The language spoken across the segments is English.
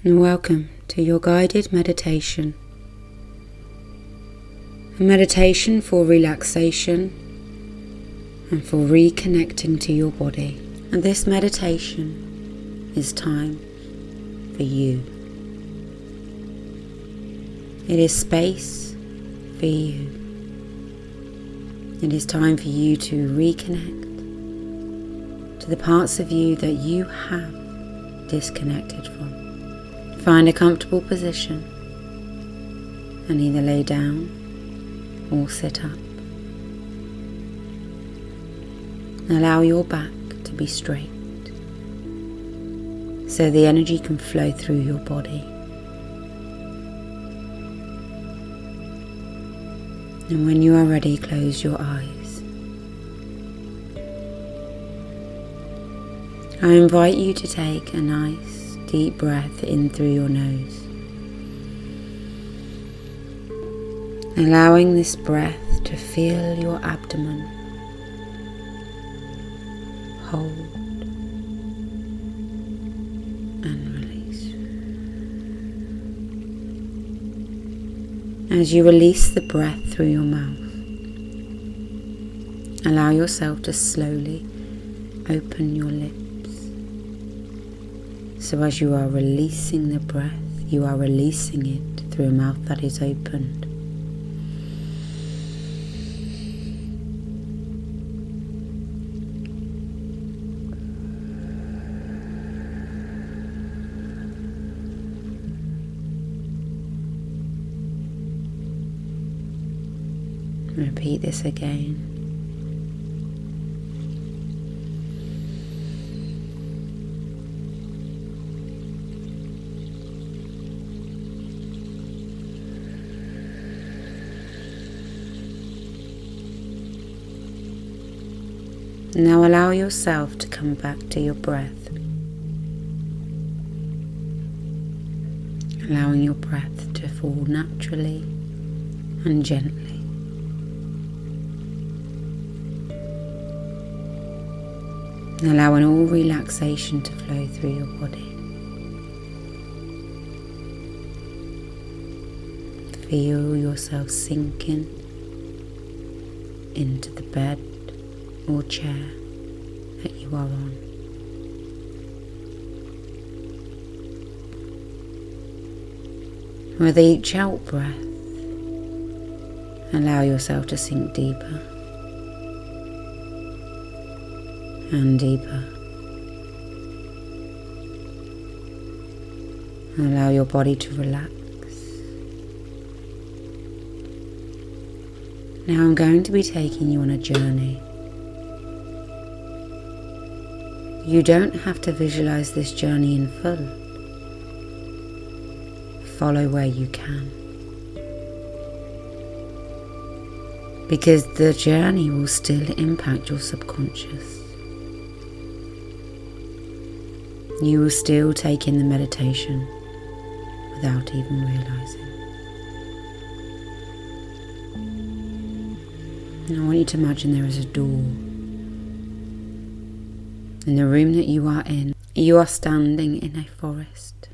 And welcome to your guided meditation. A meditation for relaxation and for reconnecting to your body. And this meditation is time for you. It is space for you. It is time for you to reconnect to the parts of you that you have disconnected from. Find a comfortable position and either lay down or sit up. Allow your back to be straight so the energy can flow through your body. And when you are ready, close your eyes. I invite you to take a nice deep breath in through your nose, allowing this breath to fill your abdomen. Hold and release. As you release the breath through your mouth, allow yourself to slowly open your lips. So as you are releasing the breath, you are releasing it through a mouth that is opened. Repeat this again. Now allow yourself to come back to your breath, allowing your breath to fall naturally and gently. Allowing all relaxation to flow through your body. Feel yourself sinking into the bed or chair that you are on. With each out breath, allow yourself to sink deeper and deeper. Allow your body to relax. Now I'm going to be taking you on a journey. You don't have to visualize this journey in full. Follow where you can. Because the journey will still impact your subconscious. You will still take in the meditation without even realizing. And I want you to imagine there is a door. In the room that you are in, you are standing in a forest.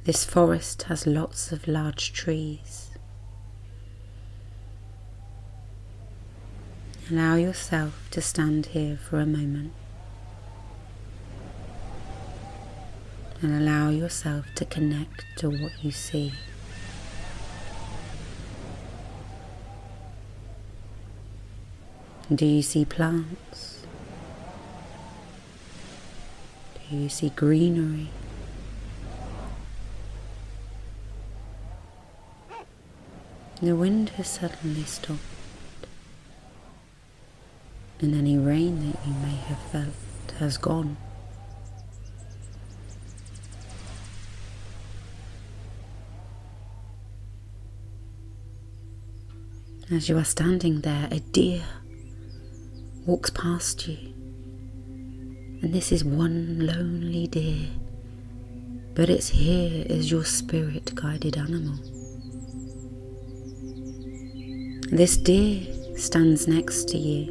This forest has lots of large trees. Allow yourself to stand here for a moment and allow yourself to connect to what you see. Do you see plants? Do you see greenery? The wind has suddenly stopped, and any rain that you may have felt has gone. As you are standing there, a deer walks past you, and this is one lonely deer, but it's here as your spirit guided animal. This deer stands next to you.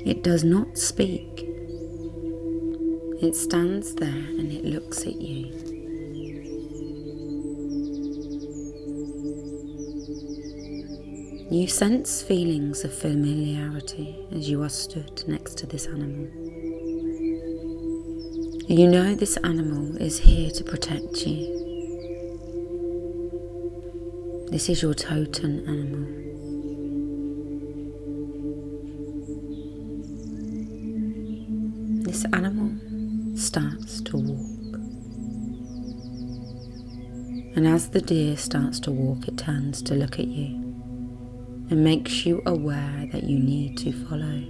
It does not speak, It stands there and it looks at you. You sense feelings of familiarity as you are stood next to this animal. You know this animal is here to protect you. This is your totem animal. This animal starts to walk. And as the deer starts to walk, it turns to look at you and makes you aware that you need to follow.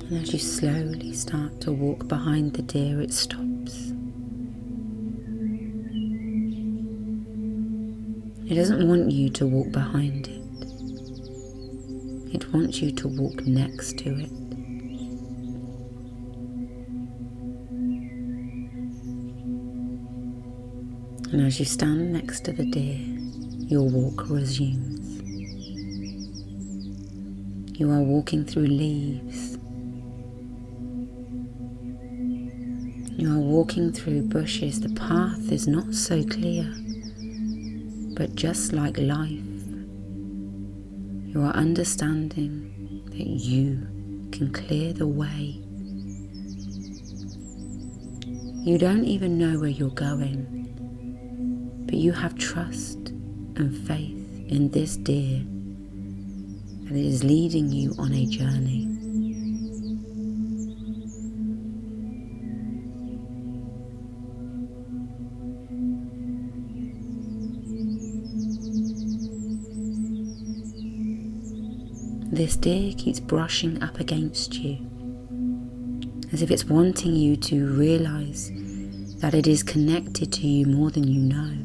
And as you slowly start to walk behind the deer, it stops. It doesn't want you to walk behind it. It wants you to walk next to it. And as you stand next to the deer, your walk resumes. You are walking through leaves. You are walking through bushes. The path is not so clear, but just like life, you are understanding that you can clear the way. You don't even know where you're going, but you have trust and faith in this deer that it is leading you on a journey. This deer keeps brushing up against you, as if it's wanting you to realize that it is connected to you more than you know.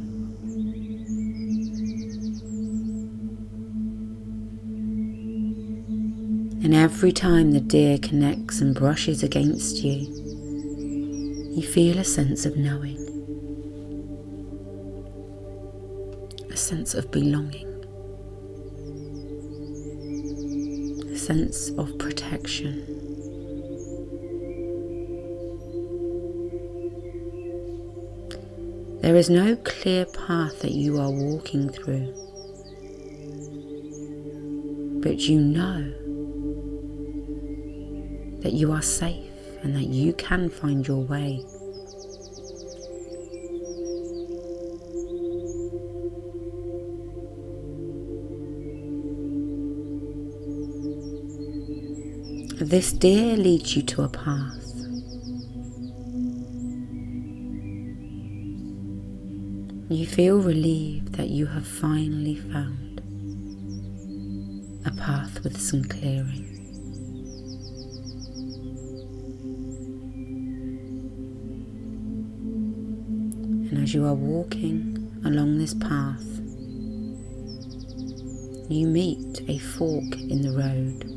And every time the deer connects and brushes against you, you feel a sense of knowing, a sense of belonging, a sense of protection. There is no clear path that you are walking through, but you know that you are safe and that you can find your way. This deer leads you to a path. You feel relieved that you have finally found a path with some clearing. And as you are walking along this path, you meet a fork in the road.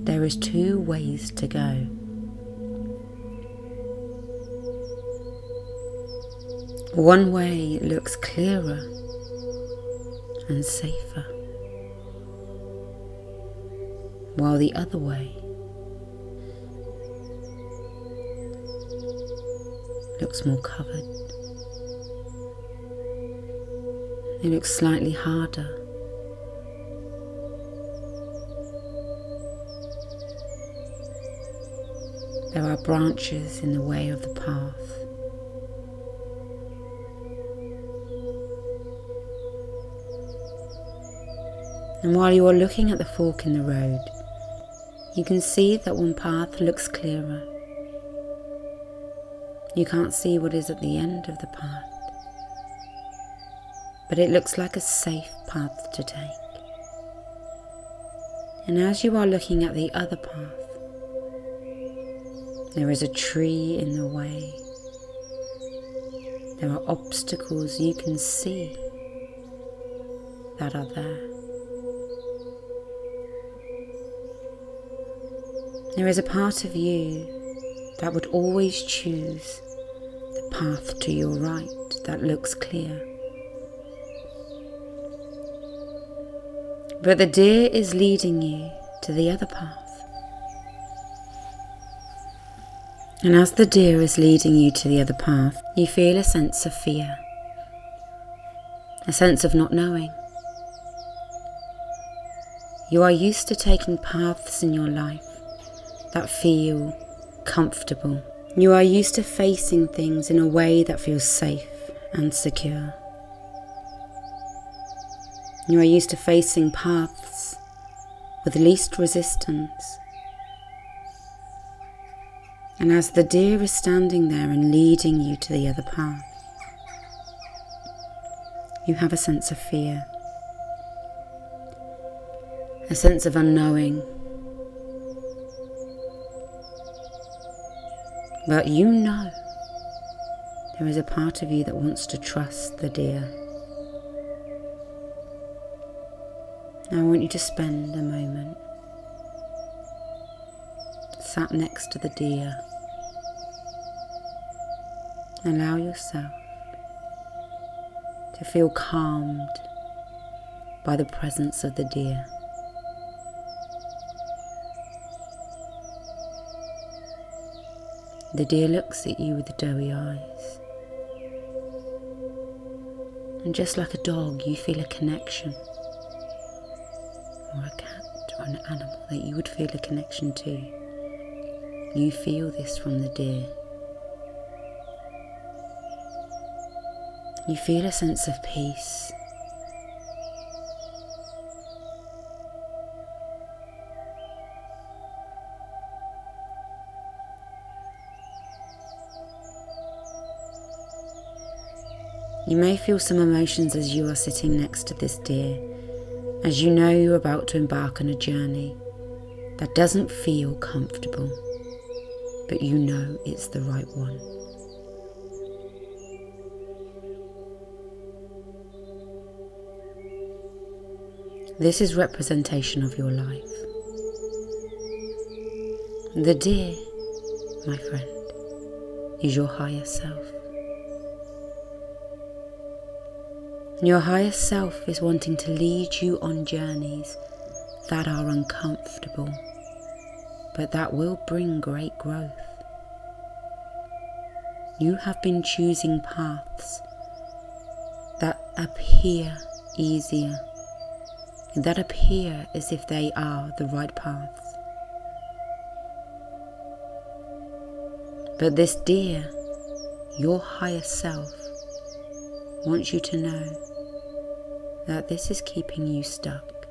There is two ways to go. One way looks clearer and safer, while the other way looks more covered. It looks slightly harder. There are branches in the way of the path. And while you are looking at the fork in the road, you can see that one path looks clearer. You can't see what is at the end of the path, but it looks like a safe path to take. And as you are looking at the other path, there is a tree in the way. There are obstacles you can see that are there. There is a part of you that would always choose the path to your right that looks clear. But the deer is leading you to the other path. And as the deer is leading you to the other path, you feel a sense of fear, a sense of not knowing. You are used to taking paths in your life that feel comfortable. You are used to facing things in a way that feels safe and secure. You are used to facing paths with least resistance. And as the deer is standing there and leading you to the other path, you have a sense of fear, a sense of unknowing. But you know there is a part of you that wants to trust the deer. Now I want you to spend a moment sat next to the deer. Allow yourself to feel calmed by the presence of the deer. The deer looks at you with doughy eyes. And just like a dog, you feel a connection. Or a cat or an animal that you would feel a connection to. You feel this from the deer. You feel a sense of peace. You may feel some emotions as you are sitting next to this deer, as you know you're about to embark on a journey that doesn't feel comfortable, but you know it's the right one. This is representation of your life. The deer, my friend, is your higher self. Your higher self is wanting to lead you on journeys that are uncomfortable, but that will bring great growth. You have been choosing paths that appear easier, that appear as if they are the right paths. But this deer, your higher self, wants you to know that this is keeping you stuck.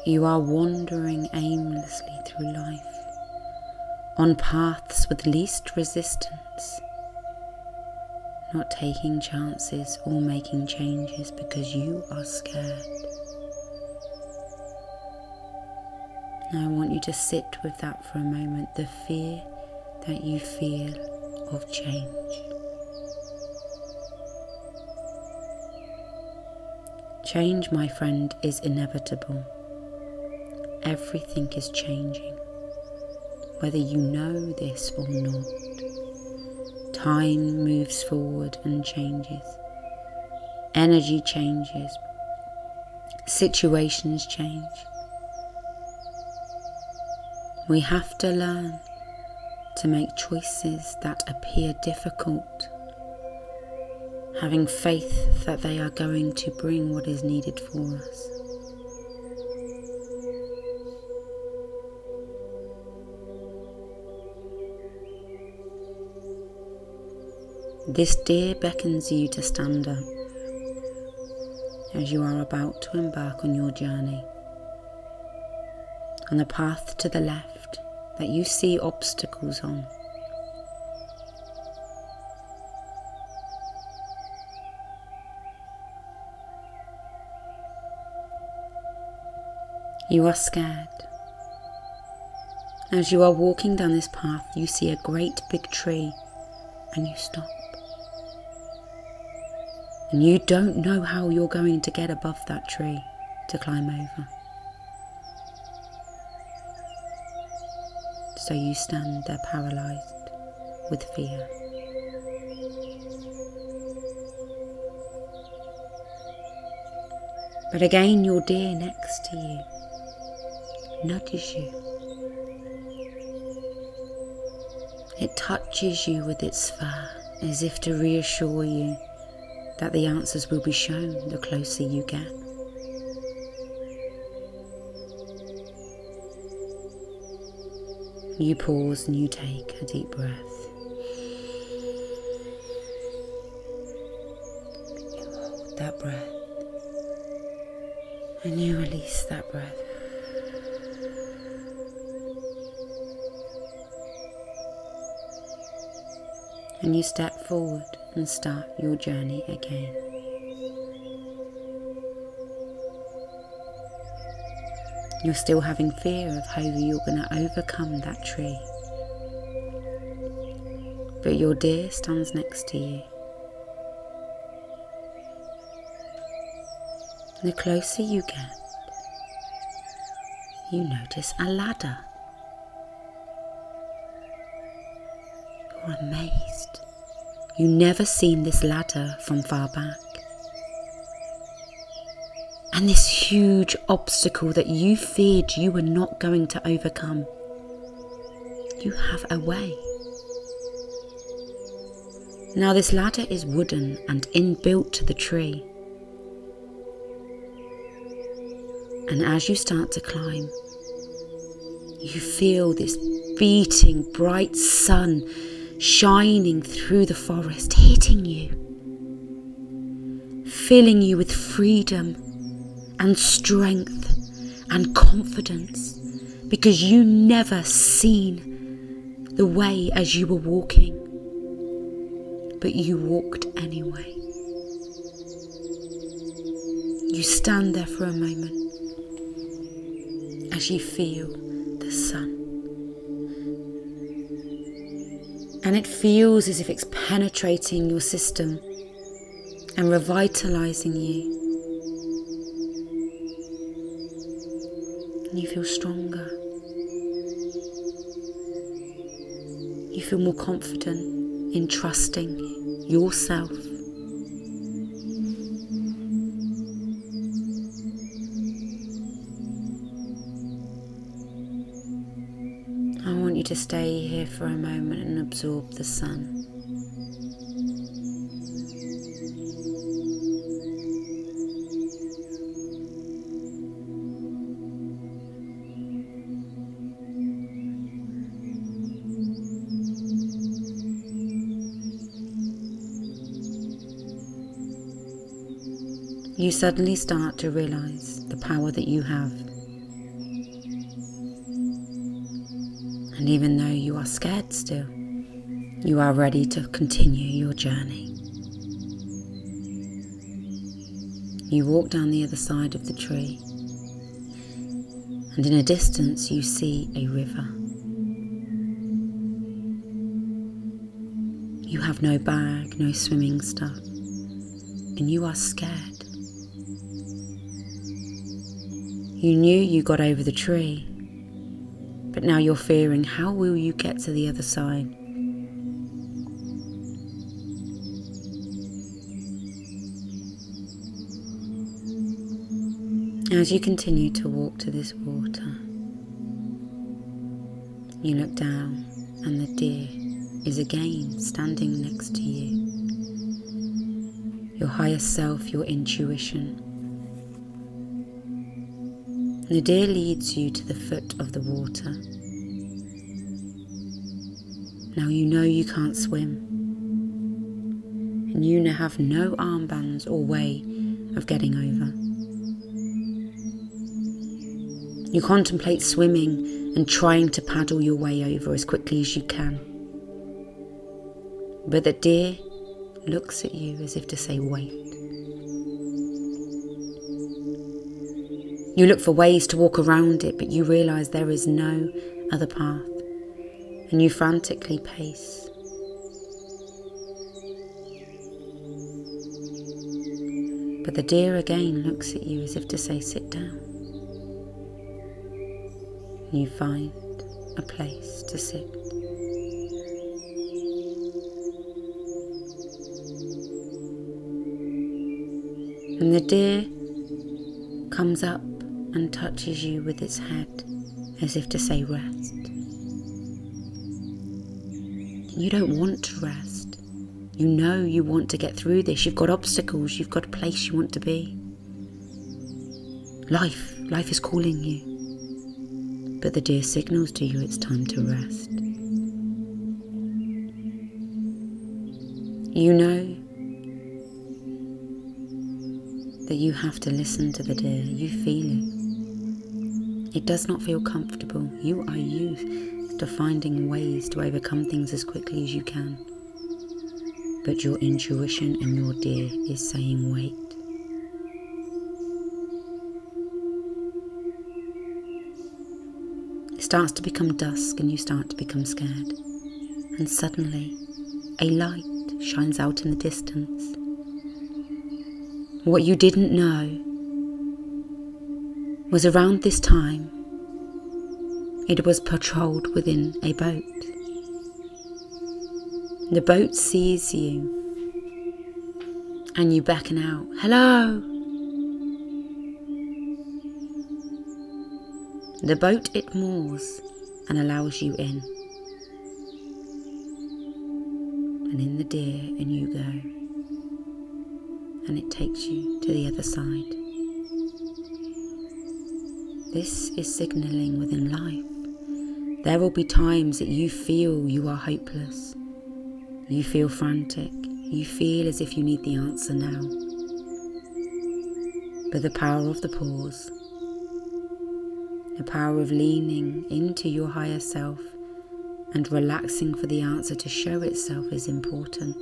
You are wandering aimlessly through life, on paths with least resistance, not taking chances or making changes because you are scared. Now I want you to sit with that for a moment, the fear that you feel of change. Change, my friend, is inevitable. Everything is changing, whether you know this or not. Time moves forward and changes. Energy changes. Situations change. We have to learn to make choices that appear difficult, having faith that they are going to bring what is needed for us. This deer beckons you to stand up as you are about to embark on your journey. On the path to the left that you see obstacles on, you are scared. As you are walking down this path, you see a great big tree and you stop. And you don't know how you're going to get above that tree to climb over. So you stand there paralyzed with fear. But again, your deer next to you nudges you. It touches you with its fur as if to reassure you that the answers will be shown the closer you get. You pause and you take a deep breath. You hold that breath and you release that breath. And you step forward and start your journey again. You're still having fear of how you're going to overcome that tree. But your deer stands next to you. The closer you get, you notice a ladder. You're amazed. You've never seen this ladder from far back. And this huge obstacle that you feared you were not going to overcome, you have a way. Now this ladder is wooden and inbuilt to the tree. And as you start to climb, you feel this beating bright sun shining through the forest, hitting you, filling you with freedom and strength and confidence, because you never seen the way as you were walking, but you walked anyway. You stand there for a moment as you feel the sun. And it feels as if it's penetrating your system and revitalizing you. And you feel stronger. You feel more confident in trusting yourself. I want you to stay here for a moment and absorb the sun. You suddenly start to realize the power that you have. And even though you are scared still, you are ready to continue your journey. You walk down the other side of the tree, and in a distance you see a river. You have no bag, no swimming stuff, and you are scared. You knew you got over the tree, but now you're fearing, how will you get to the other side? As you continue to walk to this water, you look down and the deer is again standing next to you. Your higher self, your intuition. The deer leads you to the foot of the water. Now you know you can't swim, and you have no armbands or way of getting over. You contemplate swimming and trying to paddle your way over as quickly as you can. But the deer looks at you as if to say, wait. You look for ways to walk around it, but you realise there is no other path, and you frantically pace. But the deer again looks at you as if to say, sit down. You find a place to sit. And the deer comes up and touches you with its head as if to say rest. You don't want to rest. You know you want to get through this. You've got obstacles. You've got a place you want to be. Life is calling you. But the deer signals to you it's time to rest. You know that you have to listen to the deer. You feel it. It does not feel comfortable. You are used to finding ways to overcome things as quickly as you can. But your intuition and your deer is saying wait. It starts to become dusk and you start to become scared. And suddenly, a light shines out in the distance. What you didn't know was around this time, it was patrolled within a boat. The boat sees you and you beckon out, "Hello!" The boat, it moors and allows you in. And in the deer, and you go. And it takes you to the other side. This is signalling within life. There will be times that you feel you are hopeless. You feel frantic. You feel as if you need the answer now. But the power of the pause, the power of leaning into your higher self and relaxing for the answer to show itself is important.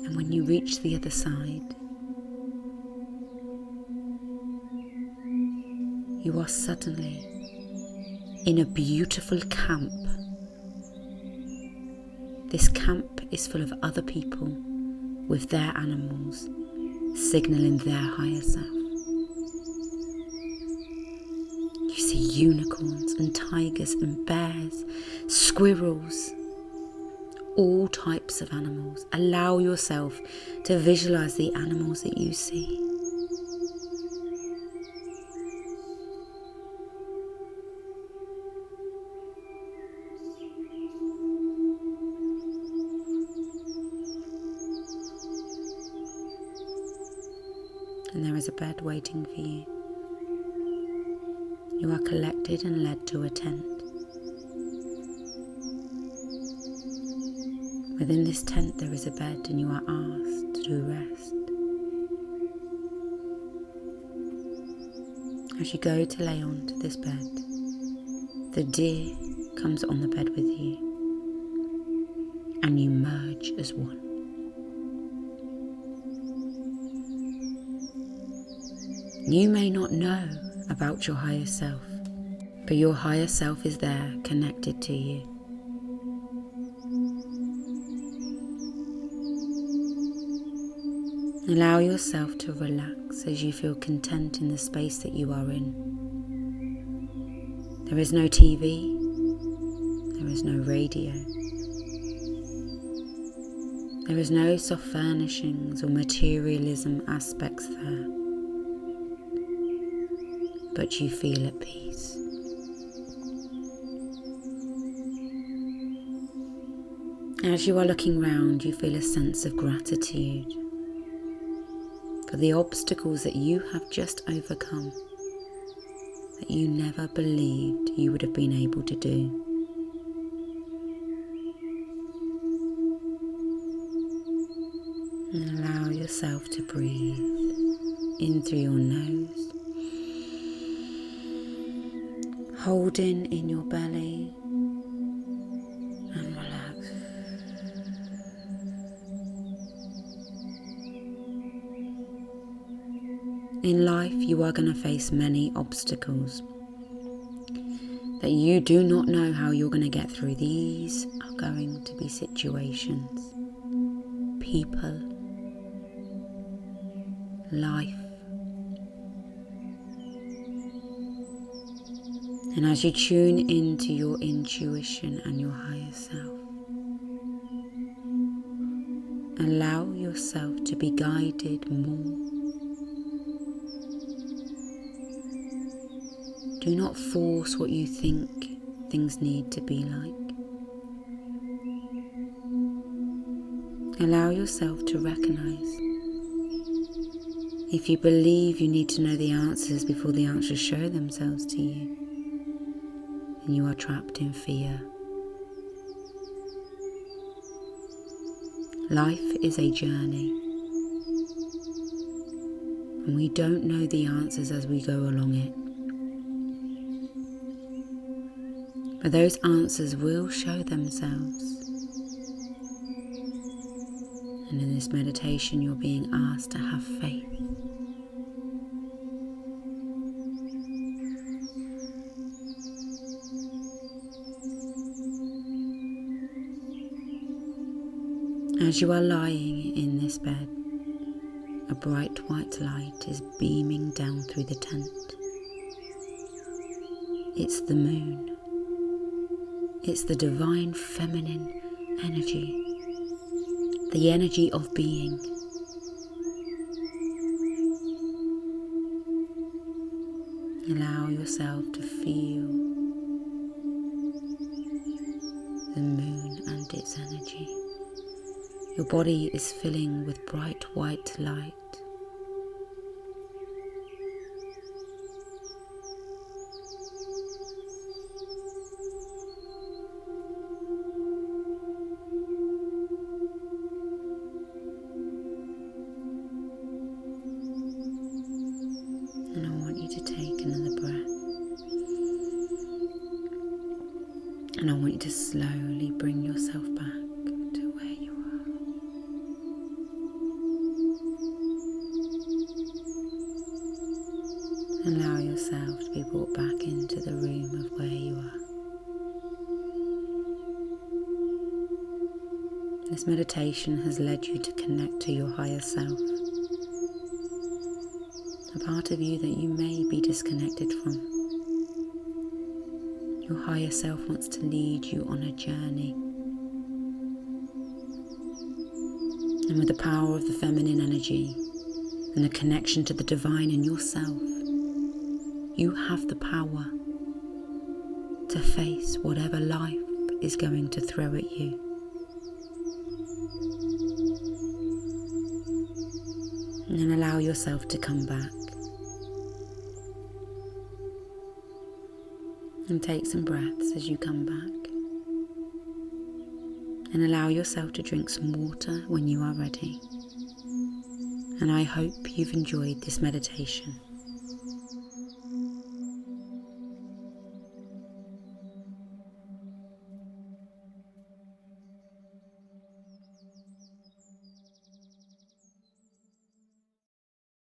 And when you reach the other side, you are suddenly in a beautiful camp. This camp is full of other people with their animals, signalling their higher self. You see unicorns and tigers and bears, squirrels, all types of animals. Allow yourself to visualize the animals that you see. And there is a bed waiting for you. You are collected and led to a tent. Within this tent there is a bed and you are asked to rest. As you go to lay onto this bed, the deer comes on the bed with you and you merge as one. You may not know about your higher self, but your higher self is there, connected to you. Allow yourself to relax as you feel content in the space that you are in. There is no TV, there is no radio, there is no soft furnishings or materialism aspects there. But you feel at peace. As you are looking round, you feel a sense of gratitude for the obstacles that you have just overcome, that you never believed you would have been able to do. And allow yourself to breathe in through your nose. Hold in your belly and relax. In life, you are going to face many obstacles that you do not know how you're going to get through. These are going to be situations, people, life. And as you tune into your intuition and your higher self, Allow yourself to be guided more. Do not force what you think things need to be like. Allow yourself to recognize. If you believe you need to know the answers before the answers show themselves to you, then you are trapped in fear. Life is a journey, and we don't know the answers as we go along it. But those answers will show themselves. And in this meditation, you're being asked to have faith. As you are lying in this bed, a bright white light is beaming down through the tent. It's the moon. It's the divine feminine energy, the energy of being. Allow yourself to feel the moon and its energy. Your body is filling with bright white light. And I want you to take another breath. And I want you to slowly bring yourself back to where you are. Allow yourself to be brought back into the room of where you are. This meditation has led you to connect to your higher self, a part of you that you may be disconnected from. Your higher self wants to lead you on a journey. And with the power of the feminine energy and the connection to the divine in yourself, you have the power to face whatever life is going to throw at you. And then allow yourself to come back. And take some breaths as you come back. And allow yourself to drink some water when you are ready. And I hope you've enjoyed this meditation.